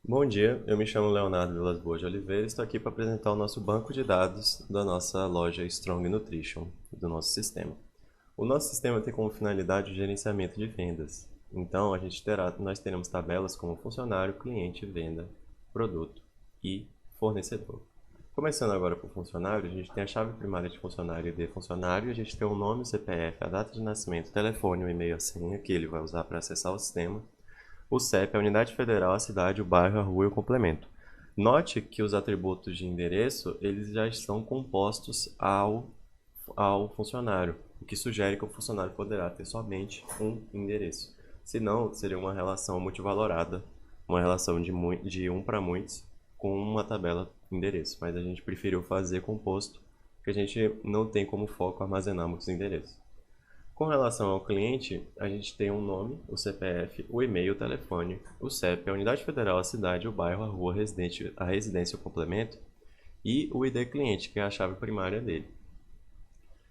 Bom dia, eu me chamo Leonardo Vilas Boas de Oliveira e estou aqui para apresentar o nosso banco de dados da nossa loja Strong Nutrition, do nosso sistema. O nosso sistema tem como finalidade o gerenciamento de vendas. Então, nós teremos tabelas como funcionário, cliente, venda, produto e fornecedor. Começando agora por funcionário, a gente tem a chave primária de funcionário e de funcionário, a gente tem o nome, o CPF, a data de nascimento, o telefone, o e-mail, a senha que ele vai usar para acessar o sistema. O CEP é a unidade federal, a cidade, o bairro, a rua e o complemento. Note que os atributos de endereço eles já estão compostos ao funcionário, o que sugere que o funcionário poderá ter somente um endereço. Senão, seria uma relação multivalorada, uma relação de um para muitos, com uma tabela endereço. Mas a gente preferiu fazer composto, porque a gente não tem como foco armazenar muitos endereços. Com relação ao cliente, a gente tem um nome, o CPF, o e-mail, o telefone, o CEP, a unidade federal, a cidade, o bairro, a rua, a residência, o complemento e o ID cliente, que é a chave primária dele.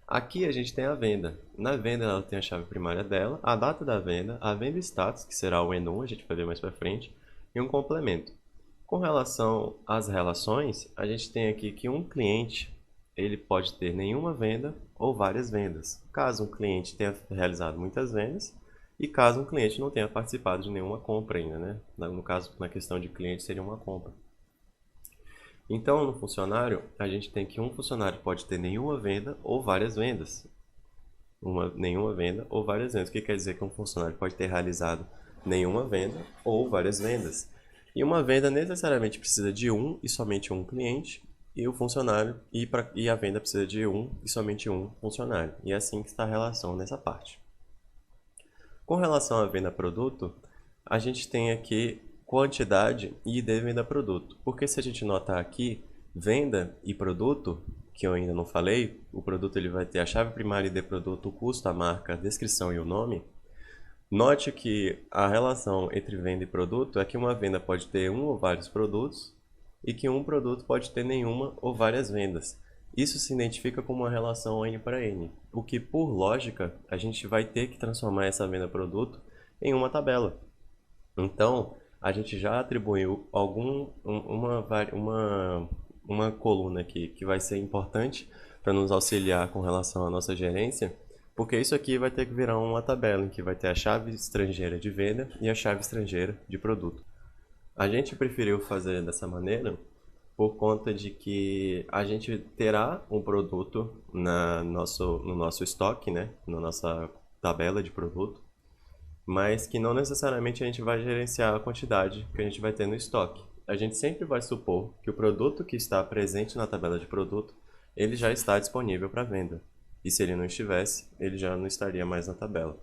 Aqui a gente tem a venda. Na venda ela tem a chave primária dela, a data da venda, a venda status, que será o ENUM, a gente vai ver mais para frente, e um complemento. Com relação às relações, a gente tem aqui que um cliente ele pode ter nenhuma venda ou várias vendas. Caso um cliente tenha realizado muitas vendas e caso um cliente não tenha participado de nenhuma compra ainda, né? No caso, na questão de cliente, seria uma compra. Então, no funcionário, a gente tem que um funcionário pode ter nenhuma venda ou várias vendas. Nenhuma venda ou várias vendas. O que quer dizer que um funcionário pode ter realizado nenhuma venda ou várias vendas? E uma venda necessariamente precisa de um e somente um cliente, e o funcionário e a venda precisa de um e somente um funcionário. E é assim que está a relação nessa parte. Com relação à venda produto, a gente tem aqui quantidade e ID venda produto. Porque se a gente notar aqui, venda e produto, que eu ainda não falei, o produto ele vai ter a chave primária ID produto, o custo, a marca, a descrição e o nome. Note que a relação entre venda e produto é que uma venda pode ter um ou vários produtos e que um produto pode ter nenhuma ou várias vendas. Isso se identifica como uma relação N para N, o que, por lógica, a gente vai ter que transformar essa venda-produto em uma tabela. Então, a gente já atribuiu uma coluna aqui que vai ser importante para nos auxiliar com relação à nossa gerência, porque isso aqui vai ter que virar uma tabela em que vai ter a chave estrangeira de venda e a chave estrangeira de produto. A gente preferiu fazer dessa maneira por conta de que a gente terá um produto no nosso estoque, né? Na nossa tabela de produto, mas que não necessariamente a gente vai gerenciar a quantidade que a gente vai ter no estoque. A gente sempre vai supor que o produto que está presente na tabela de produto, ele já está disponível para venda. E se ele não estivesse, ele já não estaria mais na tabela.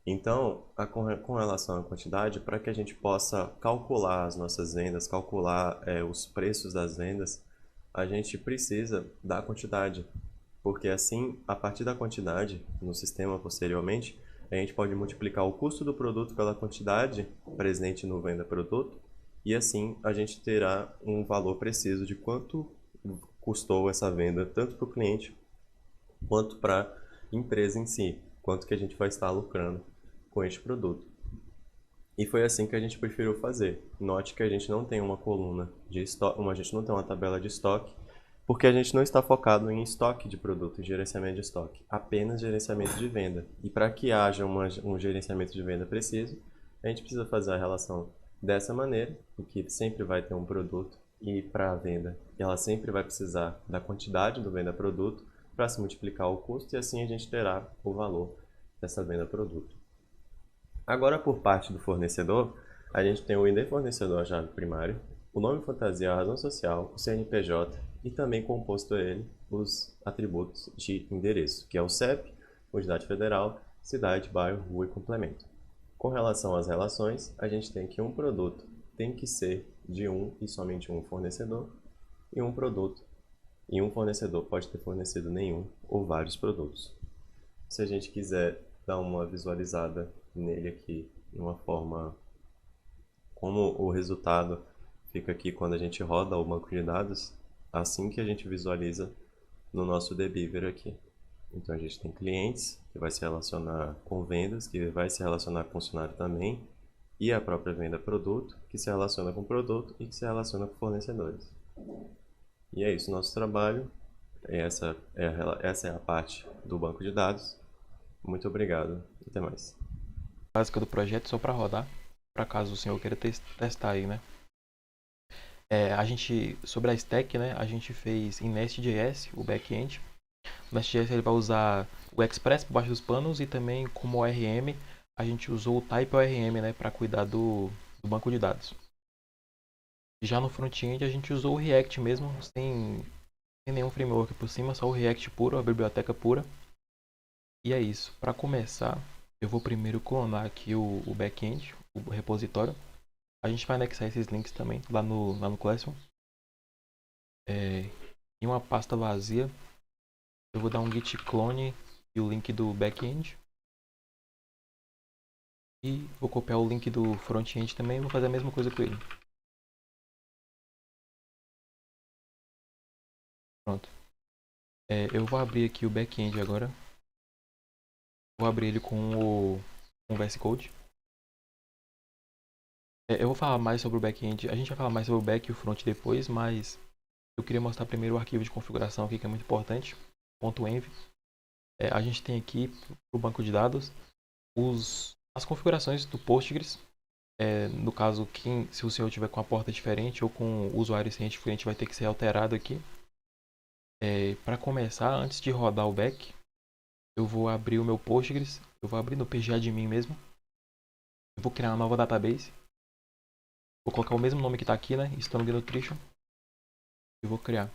Então, com relação à quantidade, para que a gente possa calcular as nossas vendas, calcular os preços das vendas, a gente precisa da quantidade, porque assim, a partir da quantidade, no sistema posteriormente, a gente pode multiplicar o custo do produto pela quantidade presente no venda produto, e assim a gente terá um valor preciso de quanto custou essa venda, tanto para o cliente quanto para a empresa em si, quanto que a gente vai estar lucrando com este produto. E foi assim que a gente preferiu fazer. Note que a gente não tem uma coluna de estoque, a gente não tem uma tabela de estoque, porque a gente não está focado em estoque de produto e gerenciamento de estoque, apenas gerenciamento de venda. E para que haja um gerenciamento de venda preciso, a gente precisa fazer a relação dessa maneira, em que sempre vai ter um produto e para a venda, ela sempre vai precisar da quantidade do venda produto para se multiplicar o custo e assim a gente terá o valor dessa venda produto. Agora, por parte do fornecedor, a gente tem o ID fornecedor, a chave primária, o nome fantasia, a razão social, o CNPJ e também composto a ele os atributos de endereço, que é o CEP, unidade federal, cidade, bairro, rua e complemento. Com relação às relações, a gente tem que um produto tem que ser de um e somente um fornecedor e um produto e um fornecedor pode ter fornecido nenhum ou vários produtos. Se a gente quiser dar uma visualizada nele aqui de uma forma como o resultado fica aqui quando a gente roda o banco de dados, assim que a gente visualiza no nosso Debiver aqui. Então a gente tem clientes, que vai se relacionar com vendas, que vai se relacionar com funcionário também, e a própria venda produto, que se relaciona com o produto e que se relaciona com fornecedores. E é isso, nosso trabalho. Essa é a parte do banco de dados. Muito obrigado. Até mais. Básica do projeto só para rodar, para caso o senhor queira testar aí, né? A gente, sobre a stack, né? A gente fez em Nest.js, o back-end. O Nest.js ele vai usar o Express por baixo dos panos e também como ORM a gente usou o Type ORM, né? Para cuidar do banco de dados. Já no front-end a gente usou o React mesmo, sem nenhum framework por cima, só o React puro, a biblioteca pura. E é isso. Para começar, eu vou primeiro clonar aqui o back-end, o repositório. A gente vai anexar esses links também lá no Classroom. Em uma pasta vazia, eu vou dar um git clone e o link do back-end. E vou copiar o link do front-end também e vou fazer a mesma coisa com ele. Pronto. Eu vou abrir aqui o back-end agora. Vou abrir ele com o VS Code. Eu vou falar mais sobre o back-end. A gente vai falar mais sobre o back e o front depois, mas eu queria mostrar primeiro o arquivo de configuração aqui, que é muito importante. .env. A gente tem aqui para o banco de dados as configurações do Postgres. No caso, se o senhor tiver com a porta diferente ou com o usuário ciente diferente, vai ter que ser alterado aqui. Para começar, antes de rodar o back, eu vou abrir o meu Postgres. Eu vou abrir no pgadmin mesmo. Eu vou criar uma nova database. Vou colocar o mesmo nome que está aqui, né? Strong Nutrition. E vou criar.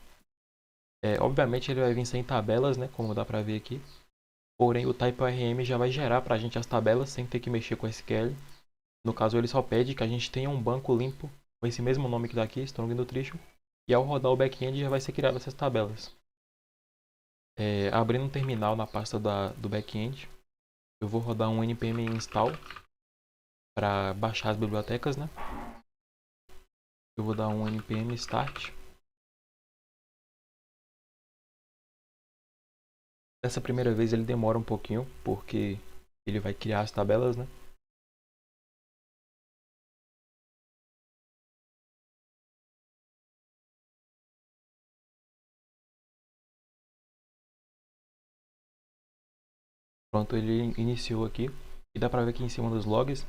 Obviamente ele vai vir sem tabelas, né? Como dá para ver aqui. Porém, o TypeORM já vai gerar para a gente as tabelas sem ter que mexer com SQL. No caso, ele só pede que a gente tenha um banco limpo com esse mesmo nome que está aqui, Strong Nutrition. E ao rodar o back-end já vai ser criado essas tabelas. Abrindo um terminal na pasta do back-end, eu vou rodar um npm install para baixar as bibliotecas, né? Eu vou dar um npm start. Dessa primeira vez ele demora um pouquinho, porque ele vai criar as tabelas, né? Pronto, ele iniciou aqui. E dá pra ver que em cima dos logs,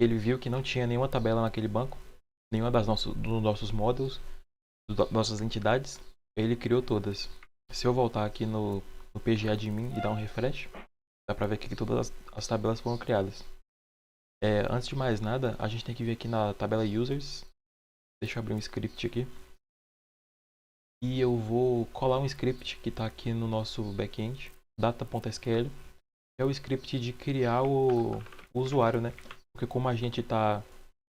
ele viu que não tinha nenhuma tabela naquele banco, nenhuma dos nossos módulos, das nossas entidades. Ele criou todas. Se eu voltar aqui no pgadmin e dar um refresh, dá pra ver que todas as tabelas foram criadas. Antes de mais nada, a gente tem que vir aqui na tabela users. Deixa eu abrir um script aqui. E eu vou colar um script que está aqui no nosso backend, data.sql. É o script de criar o usuário, né? Porque como a gente está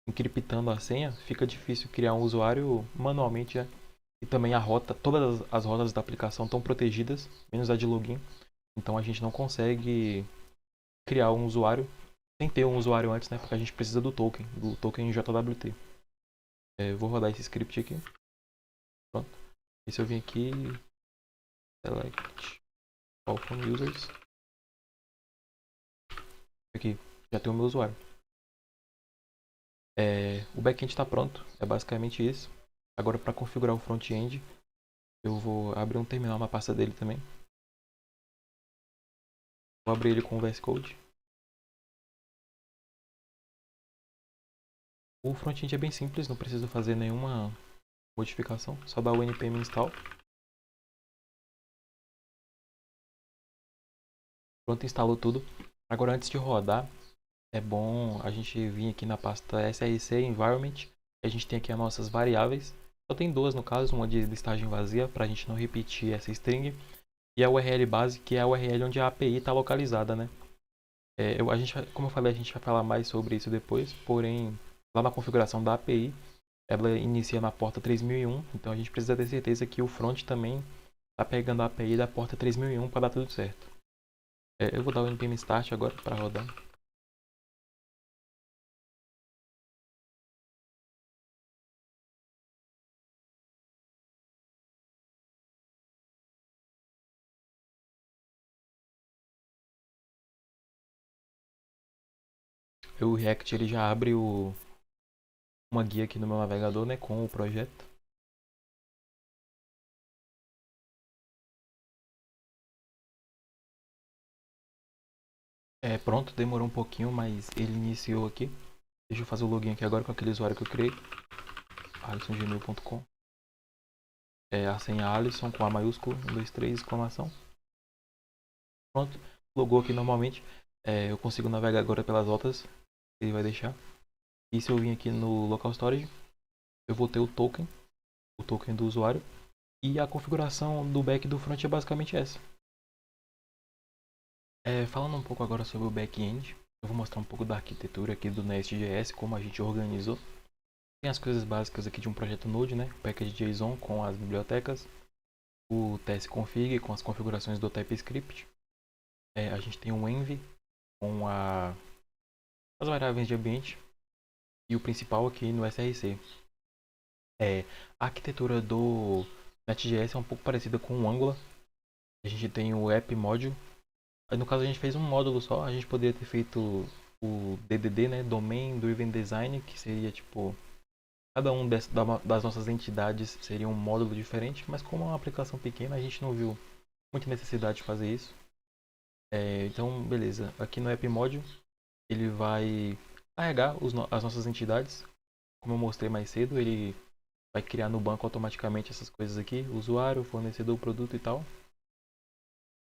encriptando a senha, fica difícil criar um usuário manualmente, né? E também todas as rotas da aplicação estão protegidas, menos a de login. Então a gente não consegue criar um usuário sem ter um usuário antes, né? Porque a gente precisa do token JWT. Vou rodar esse script aqui. Pronto. E se eu vim aqui, select all from users. Aqui, já tem o meu usuário. O backend está pronto, é basicamente isso. Agora para configurar o front-end, eu vou abrir um terminal na pasta dele também. Vou abrir ele com o VS Code. O front-end é bem simples, não preciso fazer nenhuma modificação, só dar o npm install. Pronto, instalou tudo. Agora antes de rodar, é bom a gente vir aqui na pasta src environment. A gente tem aqui as nossas variáveis. Só tem duas no caso, uma de listagem vazia para a gente não repetir essa string. E a URL base, que é a URL onde a API está localizada, né? Como eu falei, a gente vai falar mais sobre isso depois, porém, lá na configuração da API, ela inicia na porta 3001, então a gente precisa ter certeza que o front também está pegando a API da porta 3001 para dar tudo certo. Eu vou dar o npm start agora para rodar. o React ele já abre uma guia aqui no meu navegador, né, com o projeto. Pronto, demorou um pouquinho, mas ele iniciou aqui. Deixa eu fazer o login aqui agora com aquele usuário que eu criei. alisongmail.com. A senha Alisson com A maiúsculo, 1, 2, 3, exclamação. Pronto, logou aqui normalmente. Eu consigo navegar agora pelas rotas que ele vai deixar. E se eu vir aqui no Local Storage, eu vou ter o token do usuário. E a configuração do back e do front é basicamente essa. Falando um pouco agora sobre o back-end, eu vou mostrar um pouco da arquitetura aqui do Nest.js, como a gente organizou. Tem as coisas básicas aqui de um projeto Node, né? O package.json com as bibliotecas, o tsconfig com as configurações do TypeScript. A gente tem um env com as variáveis de ambiente e o principal aqui no src. A arquitetura do Nest.js é um pouco parecida com o Angular. A gente tem o app module. No caso a gente fez um módulo só, a gente poderia ter feito o DDD, né, Domain Driven Design, que seria tipo cada um das nossas entidades seria um módulo diferente, mas como é uma aplicação pequena, a gente não viu muita necessidade de fazer isso. Então, beleza. Aqui no App Module, ele vai carregar as nossas entidades. Como eu mostrei mais cedo, ele vai criar no banco automaticamente essas coisas aqui. Usuário, fornecedor, produto e tal.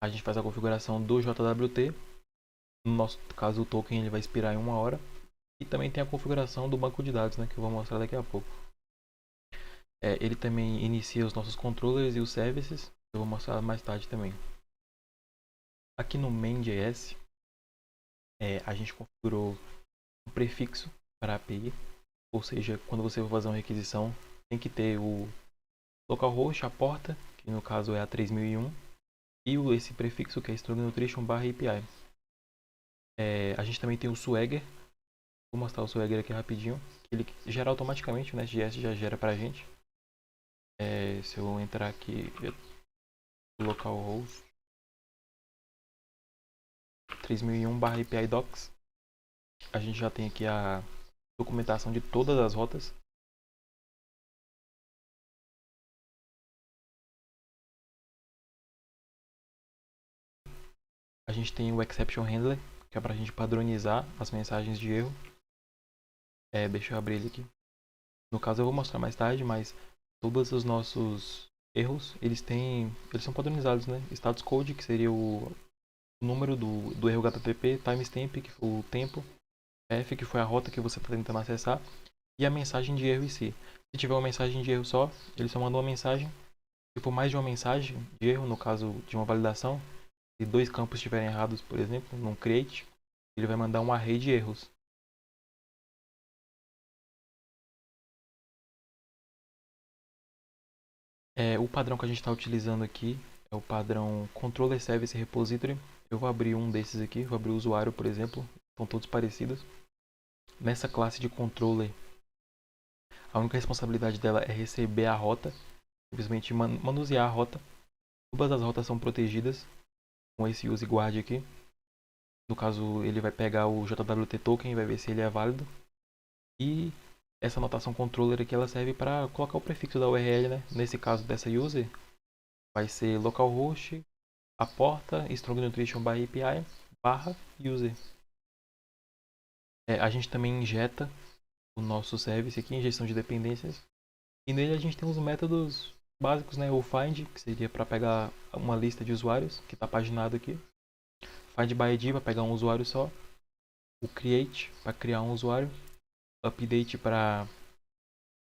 A gente faz a configuração do JWT. No nosso caso, o token ele vai expirar em 1 hora. E também tem a configuração do banco de dados, né, que eu vou mostrar daqui a pouco. Ele também inicia os nossos controllers e os services. Eu vou mostrar mais tarde também. Aqui no main.js, a gente configurou um prefixo para a API. Ou seja, quando você for fazer uma requisição, tem que ter o localhost, a porta, que no caso é a 3001, e esse prefixo que é Strong Nutrition /API. A gente também tem o Swagger. Vou mostrar o Swagger aqui rapidinho. Ele gera automaticamente, o Nest.js já gera pra gente. Se eu entrar aqui, localhost 3001 /API docs, a gente já tem aqui a documentação de todas as rotas. A gente tem o Exception Handler, que é para a gente padronizar as mensagens de erro. Deixa eu abrir ele aqui. No caso eu vou mostrar mais tarde, mas todos os nossos erros, eles são padronizados, né? Status code, que seria o número do erro HTTP, timestamp, que foi o tempo, F, que foi a rota que você está tentando acessar, e a mensagem de erro em si. Se tiver uma mensagem de erro só, ele só manda uma mensagem. Se for mais de uma mensagem de erro, no caso de uma validação, se 2 campos estiverem errados, por exemplo, num create, ele vai mandar um array de erros. O padrão que a gente está utilizando aqui é o padrão Controller Service Repository. Eu vou abrir um desses aqui, vou abrir o usuário, por exemplo. São todos parecidos. Nessa classe de controller, a única responsabilidade dela é receber a rota, simplesmente manusear a rota. Todas as rotas são protegidas com esse use guard aqui. No caso, ele vai pegar o JWT token e vai ver se ele é válido. E essa anotação controller aqui ela serve para colocar o prefixo da URL, né? Nesse caso dessa user, vai ser localhost, a porta, strong nutrition /API /user. A gente também injeta o nosso service aqui, injeção de dependências. E nele a gente tem os métodos básicos, né? O find, que seria para pegar uma lista de usuários, que está paginado aqui. Find by ID para pegar um usuário só. O create para criar um usuário. Update para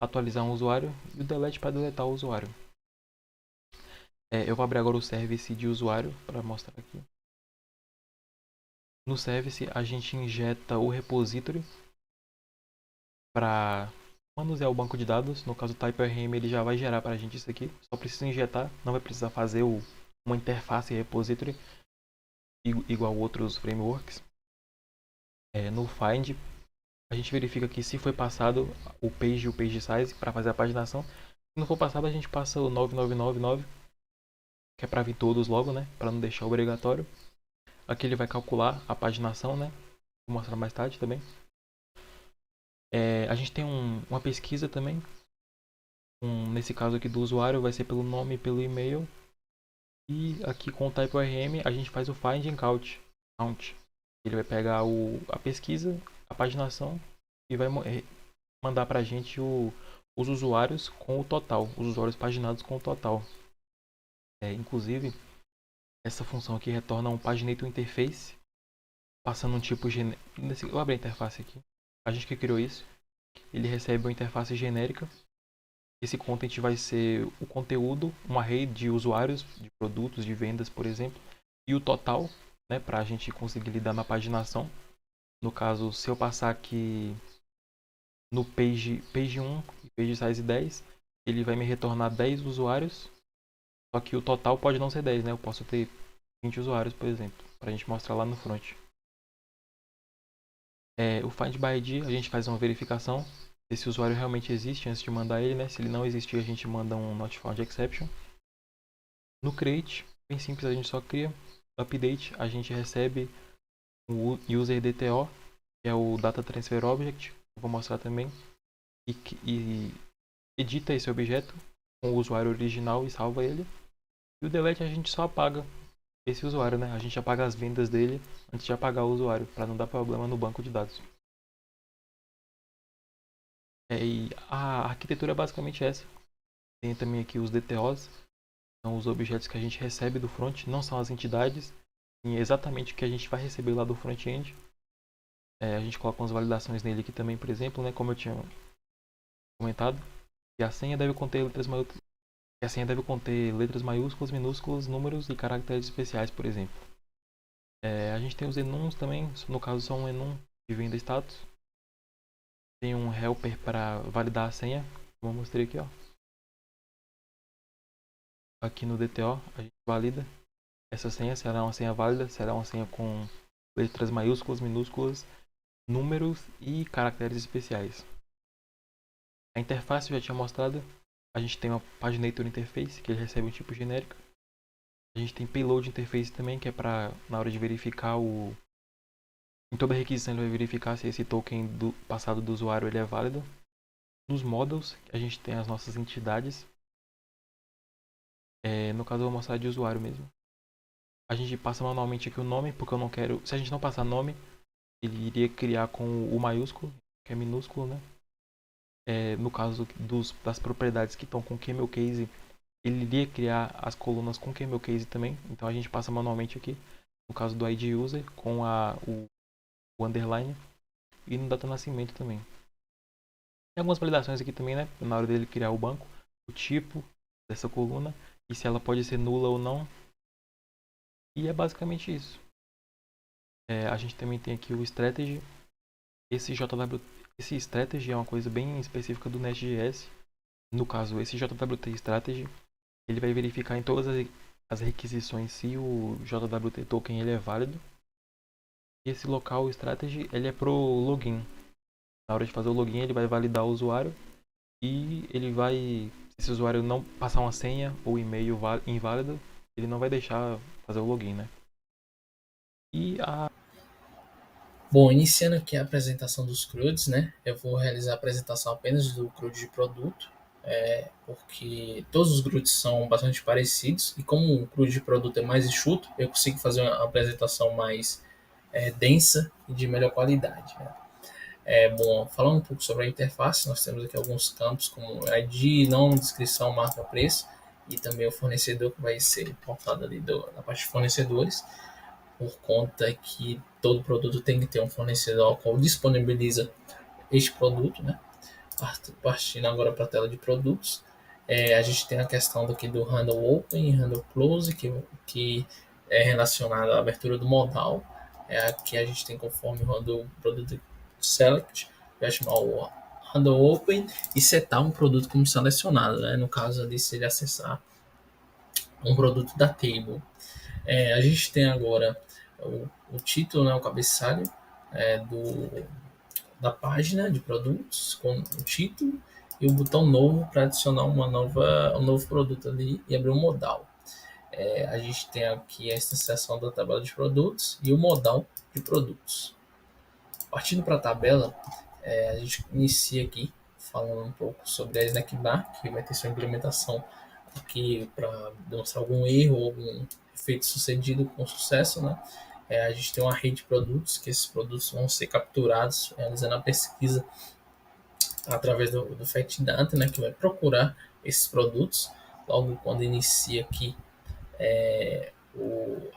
atualizar um usuário. E o delete para deletar o usuário. Eu vou abrir agora o service de usuário para mostrar aqui. No service a gente injeta o repository para manusear o banco de dados. No caso o TypeRM ele já vai gerar para a gente isso aqui. Só precisa injetar, não vai precisar fazer uma interface repository igual outros frameworks. No find a gente verifica que se foi passado o page e o page size para fazer a paginação. Se não for passado a gente passa o 9999, que é para vir todos logo, né? Para não deixar obrigatório. Aqui ele vai calcular a paginação, né? Vou mostrar mais tarde também. A gente tem uma pesquisa também. Nesse caso aqui do usuário vai ser pelo nome e pelo e-mail. E aqui com o TypeORM a gente faz o find and count. Ele vai pegar a pesquisa, a paginação e vai mandar pra gente os usuários com o total, os usuários paginados com o total. Inclusive, essa função aqui retorna um paginator interface, passando um tipo genérico. Eu abri a interface aqui. A gente que criou isso. Ele recebe uma interface genérica. Esse content vai ser o conteúdo, um array de usuários, de produtos, de vendas, por exemplo, e o total, né, para a gente conseguir lidar na paginação. No caso, se eu passar aqui no page 1 e page size 10, ele vai me retornar 10 usuários, só que o total pode não ser 10, né? Eu posso ter 20 usuários, por exemplo, para a gente mostrar lá no front. O find by ID, a gente faz uma verificação se esse usuário realmente existe antes de mandar ele, né? Se ele não existir, a gente manda um not found exception. No create, bem simples, a gente só cria. No update, a gente recebe o user DTO, que é o data transfer object, eu vou mostrar também, e edita esse objeto com o usuário original e salva ele. E o delete a gente só apaga esse usuário, né? A gente apaga as vendas dele antes de apagar o usuário, para não dar problema no banco de dados. E a arquitetura é basicamente essa. Tem também aqui os DTOs, são os objetos que a gente recebe do front, não são as entidades, e é exatamente o que a gente vai receber lá do front-end. A gente coloca umas validações nele aqui também, por exemplo, né? Como eu tinha comentado, e a senha deve conter letras maiúsculas, minúsculas, números e caracteres especiais, por exemplo. A gente tem os enums também, no caso só um enum de venda status. Tem um helper para validar a senha, como eu mostrei aqui, ó. Aqui no DTO a gente valida essa senha, se ela é uma senha válida, se ela é uma senha com letras maiúsculas, minúsculas, números e caracteres especiais. A interface eu já tinha mostrado. A gente tem uma paginator interface, que ele recebe um tipo genérico. A gente tem payload interface também, que é para, na hora de verificar em toda requisição ele vai verificar se esse token do passado do usuário ele é válido. Nos models, a gente tem as nossas entidades. No caso eu vou mostrar de usuário mesmo. A gente passa manualmente aqui o nome, porque eu não quero... Se a gente não passar nome, ele iria criar com o maiúsculo, que é minúsculo, né? No caso das propriedades que estão com camel case, ele iria criar as colunas com camel case também. Então a gente passa manualmente aqui. No caso do ID user, com o underline. E no data nascimento também. Tem algumas validações aqui também, né? Na hora dele criar o banco. O tipo dessa coluna. E se ela pode ser nula ou não. E é basicamente isso. A gente também tem aqui o strategy. Esse strategy é uma coisa bem específica do Nest.js. No caso, esse JWT strategy, ele vai verificar em todas as requisições se o JWT token ele é válido. E esse local strategy, ele é pro login. Na hora de fazer o login, ele vai validar o usuário e ele vai, se esse usuário não passar uma senha ou e-mail inválido, ele não vai deixar fazer o login, né? Bom, iniciando aqui a apresentação dos CRUDs, né? Eu vou realizar a apresentação apenas do CRUD de produto, porque todos os CRUDs são bastante parecidos e como o CRUD de produto é mais enxuto, eu consigo fazer uma apresentação mais densa e de melhor qualidade, né? Bom, falando um pouco sobre a interface, nós temos aqui alguns campos como ID, nome, descrição, marca, preço e também o fornecedor que vai ser portado ali na parte de fornecedores, por conta que todo produto tem que ter um fornecedor que disponibiliza este produto, né? Partindo agora para a tela de produtos, a gente tem a questão daqui do handle open e handle close, que é relacionado à abertura do modal. Aqui a gente tem conforme o handle product select, vai chamar o handle open e setar um produto como selecionado, né? No caso ali, se ele acessar um produto da table. A gente tem agora o título, né, o cabeçalho da página de produtos com o título e o botão novo para adicionar um novo produto ali e abrir um modal. A gente tem aqui esta seção da tabela de produtos e o modal de produtos. Partindo para a tabela, A gente inicia aqui falando um pouco sobre a Snackbar, que vai ter sua implementação aqui para demonstrar algum erro ou algum efeito sucedido com sucesso, né? A gente tem uma rede de produtos, que esses produtos vão ser capturados realizando a pesquisa através do Fact Data, né, que vai procurar esses produtos. Logo quando inicia aqui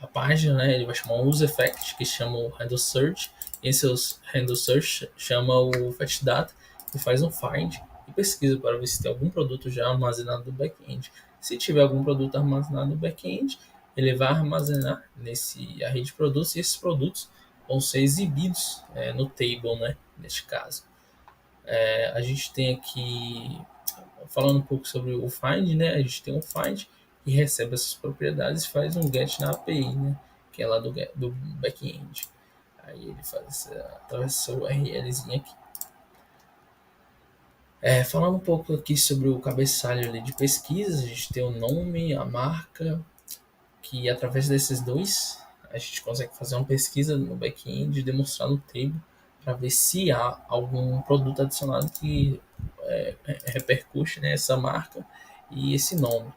a página, né, ele vai chamar um Use Effect, que chama o Handle Search. Esse Handle Search chama o Fetch Data e faz um find e pesquisa para ver se tem algum produto já armazenado no back-end. Se tiver algum produto armazenado no back-end, ele vai armazenar nesse a rede de produtos e esses produtos vão ser exibidos no table, né, neste caso. A gente tem aqui, falando um pouco sobre o find, né, a gente tem um find que recebe essas propriedades e faz um get na API, né, que é lá do back-end. Aí ele faz através do seu URLzinho aqui. Falando um pouco aqui sobre o cabeçalho ali de pesquisa, a gente tem o nome, a marca, que através desses dois a gente consegue fazer uma pesquisa no back-end e demonstrar no table para ver se há algum produto adicionado que repercute, né, essa marca e esse nome.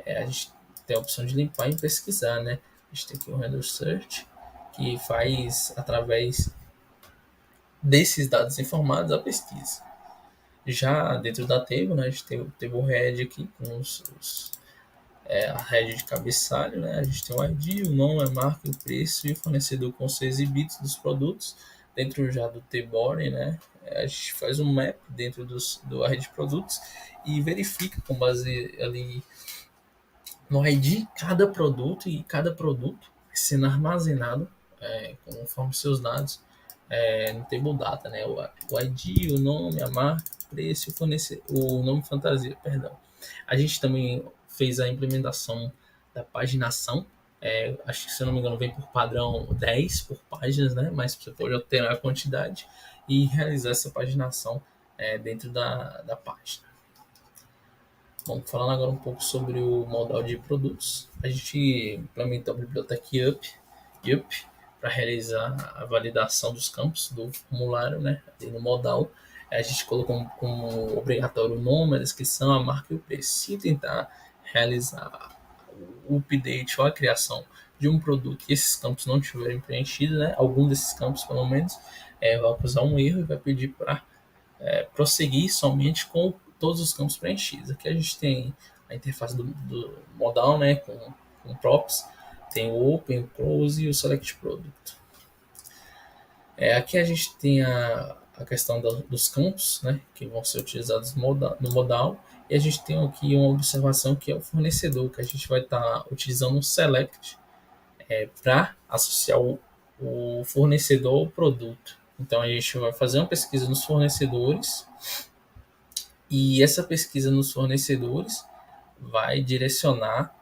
A gente tem a opção de limpar e pesquisar, né? A gente tem aqui o Render Search, que faz através desses dados informados a pesquisa. Já dentro da table, né, a gente tem o table head aqui com a head de cabeçalho, né? A gente tem o ID, o nome, a marca, o preço e o fornecedor com os exibidos dos produtos. Dentro já do T-Body, né? A gente faz um map dentro do array de produtos e verifica com base ali no ID cada produto e cada produto sendo armazenado conforme seus dados no table data, né? O ID, o nome, a marca, o preço, o nome fantasia, perdão. A gente também fez a implementação da paginação. Acho que, se eu não me engano, vem por padrão 10 por páginas, né? Mas você pode alterar a quantidade e realizar essa paginação dentro da página. Bom, falando agora um pouco sobre o modal de produtos, a gente implementou a biblioteca UP para realizar a validação dos campos do formulário, né, ali no modal. A gente colocou como obrigatório o nome, a descrição, a marca e o preço. Se tentar realizar o update ou a criação de um produto e esses campos não estiverem preenchidos, né, algum desses campos pelo menos, vai causar um erro e vai pedir para prosseguir somente com todos os campos preenchidos. Aqui a gente tem a interface do modal, né, com props, tem o Open, o Close e o Select Product. Aqui a gente tem a questão dos campos, né, que vão ser utilizados no modal, e a gente tem aqui uma observação que é o fornecedor, que a gente vai estar utilizando um Select para associar o fornecedor ao produto. Então a gente vai fazer uma pesquisa nos fornecedores e essa pesquisa nos fornecedores vai direcionar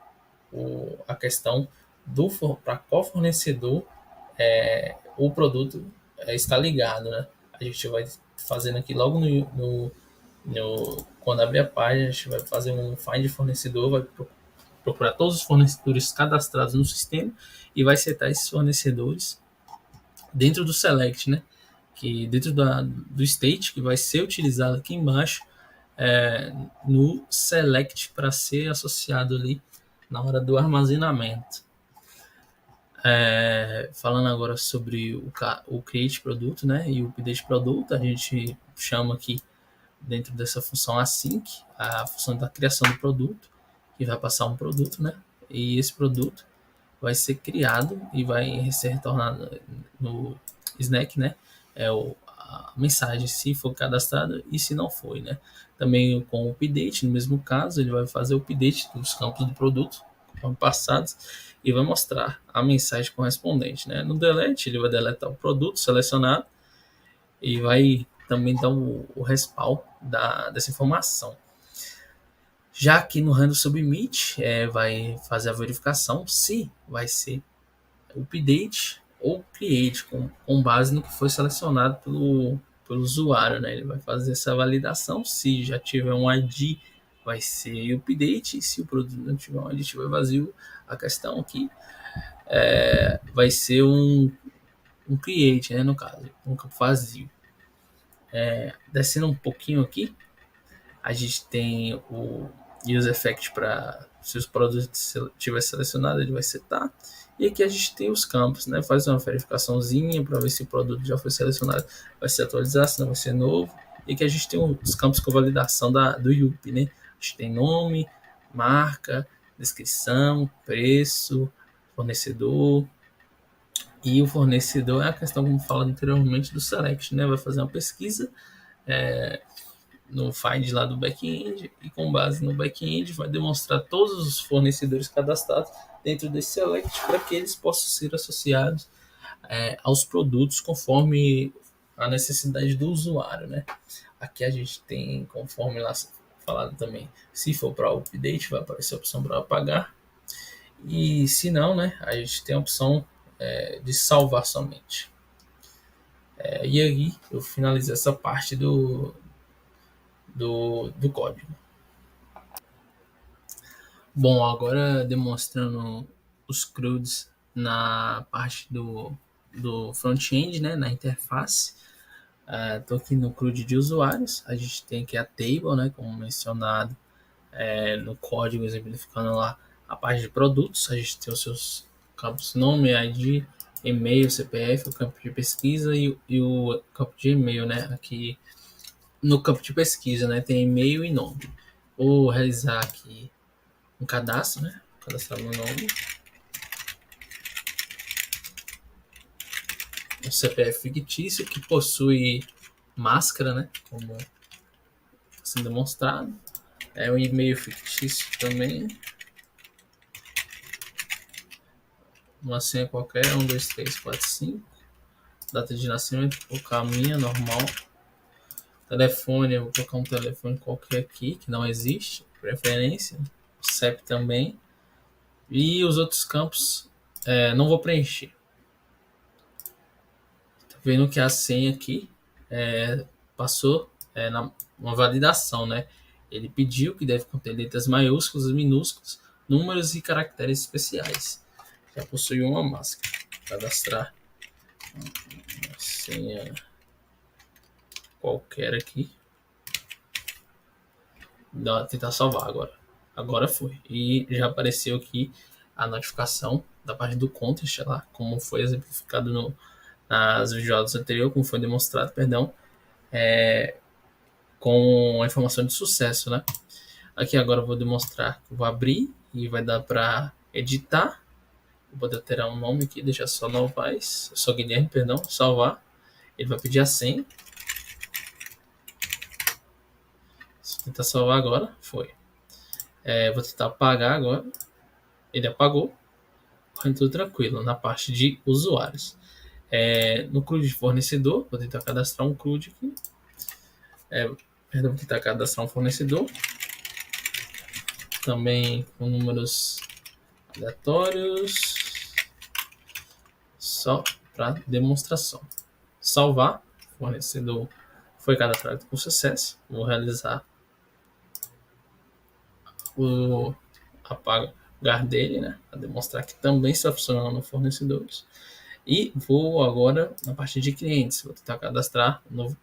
a questão para qual fornecedor o produto está ligado, né? A gente vai fazendo aqui logo quando abrir a página, a gente vai fazer um find de fornecedor, vai procurar todos os fornecedores cadastrados no sistema e vai setar esses fornecedores dentro do select, né? Que dentro do state que vai ser utilizado aqui embaixo no select para ser associado ali na hora do armazenamento. Falando agora sobre o create produto, né, e o update produto, a gente chama aqui dentro dessa função async, a função da criação do produto, que vai passar um produto, né, e esse produto vai ser criado e vai ser retornado no snack, né, a mensagem se for cadastrada e se não foi, né. Também com o update, no mesmo caso, ele vai fazer o update dos campos do produto passados e vai mostrar a mensagem correspondente, né. No delete, ele vai deletar o produto selecionado e vai também dar o respaldo dessa informação. Já aqui no handle submit, vai fazer a verificação se vai ser update ou create, com base no que foi selecionado pelo usuário, né? Ele vai fazer essa validação. Se já tiver um ID, vai ser update. E se o produto não tiver um ID, tiver vazio, a questão aqui vai ser um create, né? No caso, um campo vazio. Descendo um pouquinho aqui, a gente tem o Use Effect para se os produtos tiver selecionado, ele vai setar. E aqui a gente tem os campos, né? Faz uma verificaçãozinha para ver se o produto já foi selecionado, vai se atualizar, se não vai ser novo. E aqui a gente tem os campos com validação do YUP, né? A gente tem nome, marca, descrição, preço, fornecedor. E o fornecedor é a questão, como falado anteriormente, do select, né? Vai fazer uma pesquisa no find lá do back-end e com base no back-end vai demonstrar todos os fornecedores cadastrados dentro desse select para que eles possam ser associados aos produtos conforme a necessidade do usuário, né? Aqui a gente tem, conforme lá falado também, se for para update vai aparecer a opção para apagar e se não, né, a gente tem a opção de salvar somente. E aí eu finalizo essa parte do código. Bom, agora demonstrando os CRUDs na parte do front-end, né, na interface. Estou aqui no CRUD de usuários. A gente tem aqui a table, né, como mencionado no código, exemplificando lá a parte de produtos. A gente tem os seus campos nome, ID, e-mail, CPF, o campo de pesquisa e o campo de e-mail, né? Aqui no campo de pesquisa, né, tem e-mail e nome. Vou realizar aqui um cadastro, né? Cadastrar meu nome. Um CPF fictício que possui máscara, né? Como assim demonstrado. Um e-mail fictício também. Uma senha qualquer, 1, 2, 3, 4, 5. Data de nascimento, vou colocar a minha, normal. Telefone, eu vou colocar um telefone qualquer aqui, que não existe. Preferência. CEP também. E os outros campos não vou preencher. Tá vendo que a senha aqui passou uma validação, né? Ele pediu que deve conter letras maiúsculas, minúsculas, números e caracteres especiais. Já possui uma máscara. Cadastrar uma senha qualquer aqui. Tentar salvar agora. Agora foi. E já apareceu aqui a notificação da parte do contest lá, como foi exemplificado nas videoaulas anteriores, como foi demonstrado, perdão, com a informação de sucesso, né? Aqui agora eu vou demonstrar, vou abrir e vai dar para editar. Vou poder alterar um nome aqui, deixar só Novaes, só Guilherme, perdão, salvar. Ele vai pedir a senha. Se tentar salvar agora, foi. Vou tentar apagar agora. Ele apagou. Correndo tudo tranquilo na parte de usuários. No CRUD de fornecedor, vou tentar cadastrar um CRUD aqui. Vou tentar cadastrar um fornecedor. Também com números aleatórios. Só para demonstração. Salvar. Fornecedor foi cadastrado com sucesso. Vou realizar o apagar dele, né? Para demonstrar que também está funcionando no fornecedores. E vou agora na parte de clientes. Vou tentar cadastrar novo.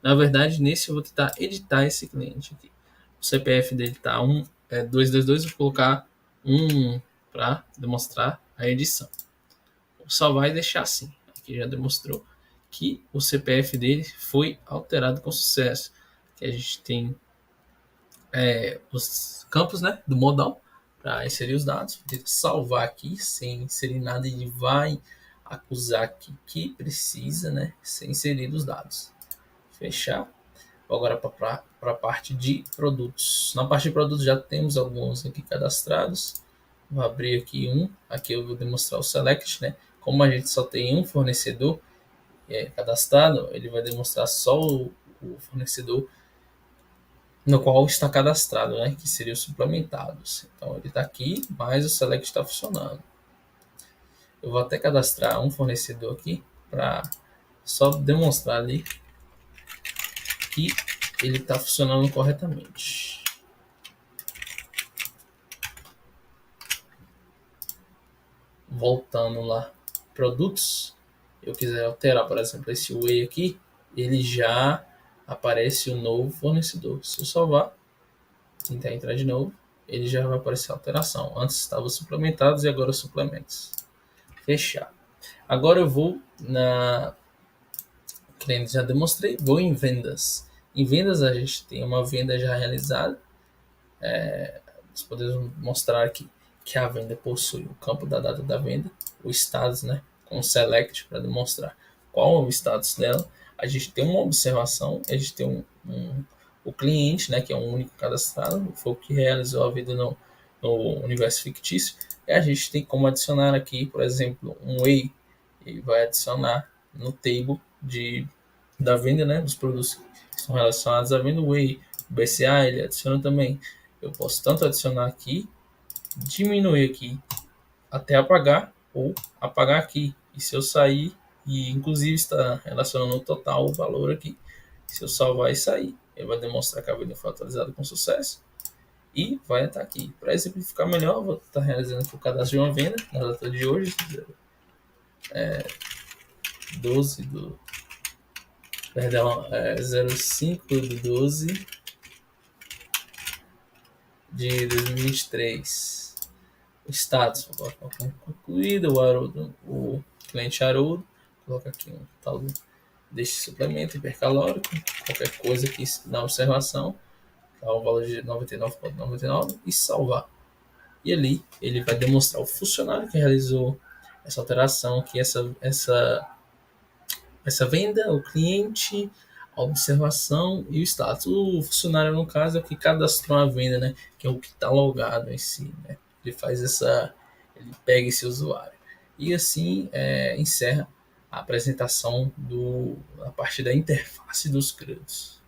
Na verdade, nesse eu vou tentar editar esse cliente aqui. O CPF dele está 222, vou colocar 1 para demonstrar a edição. Vou salvar e deixar assim. Aqui já demonstrou que o CPF dele foi alterado com sucesso. Que a gente tem os campos, né, do modal para inserir os dados. Vou tentar salvar aqui sem inserir nada e ele vai acusar aqui que precisa, né, ser inserir os dados. Fechar. Agora para a parte de produtos. Na parte de produtos já temos alguns aqui cadastrados. Vou abrir aqui um. Aqui eu vou demonstrar o select, né? Como a gente só tem um fornecedor cadastrado, ele vai demonstrar só o fornecedor no qual está cadastrado, né? Que seria os suplementados. Então ele está aqui, mas o select está funcionando. Eu vou até cadastrar um fornecedor aqui para só demonstrar ali que ele está funcionando corretamente. Voltando lá, produtos, eu quiser alterar, por exemplo, esse whey aqui, ele já aparece o novo fornecedor. Se eu salvar, tentar entrar de novo, ele já vai aparecer a alteração. Antes estava suplementados e agora suplementos. Fechar. Agora eu vou na cliente, já demonstrei, vou em vendas. Em vendas a gente tem uma venda já realizada. Nós podemos mostrar aqui que a venda possui o campo da data da venda, o status, né, com select para demonstrar qual é o status dela. A gente tem uma observação, a gente tem o cliente, né, que é um único cadastrado, foi o que realizou a venda no universo fictício. E a gente tem como adicionar aqui, por exemplo, um way, ele vai adicionar no table da venda, né, dos produtos que estão relacionados à venda, o way, o BCA, ele adiciona também. Eu posso tanto adicionar aqui, diminuir aqui até apagar, ou apagar aqui. E se eu sair, e inclusive está relacionando o total, o valor aqui. Se eu salvar e sair, ele vai demonstrar que a venda foi atualizada com sucesso. E vai estar aqui. Para exemplificar melhor, eu vou estar realizando aqui o cadastro de uma venda, na data de hoje, 12 do... Perdão, 05 de 12 de 2023. O status, vou colocar como concluído, o cliente Haroldo, coloca aqui um tal deste suplemento hipercalórico, qualquer coisa aqui na observação, dá um valor de 99,99 e salvar. E ali ele vai demonstrar o funcionário que realizou essa alteração aqui, essa venda, o cliente, a observação e o status. O funcionário, no caso, é o que cadastrou a venda, né? Que é o que está logado em si, né? Ele faz ele pega esse usuário. E assim encerra a apresentação a parte da interface dos CRUDs.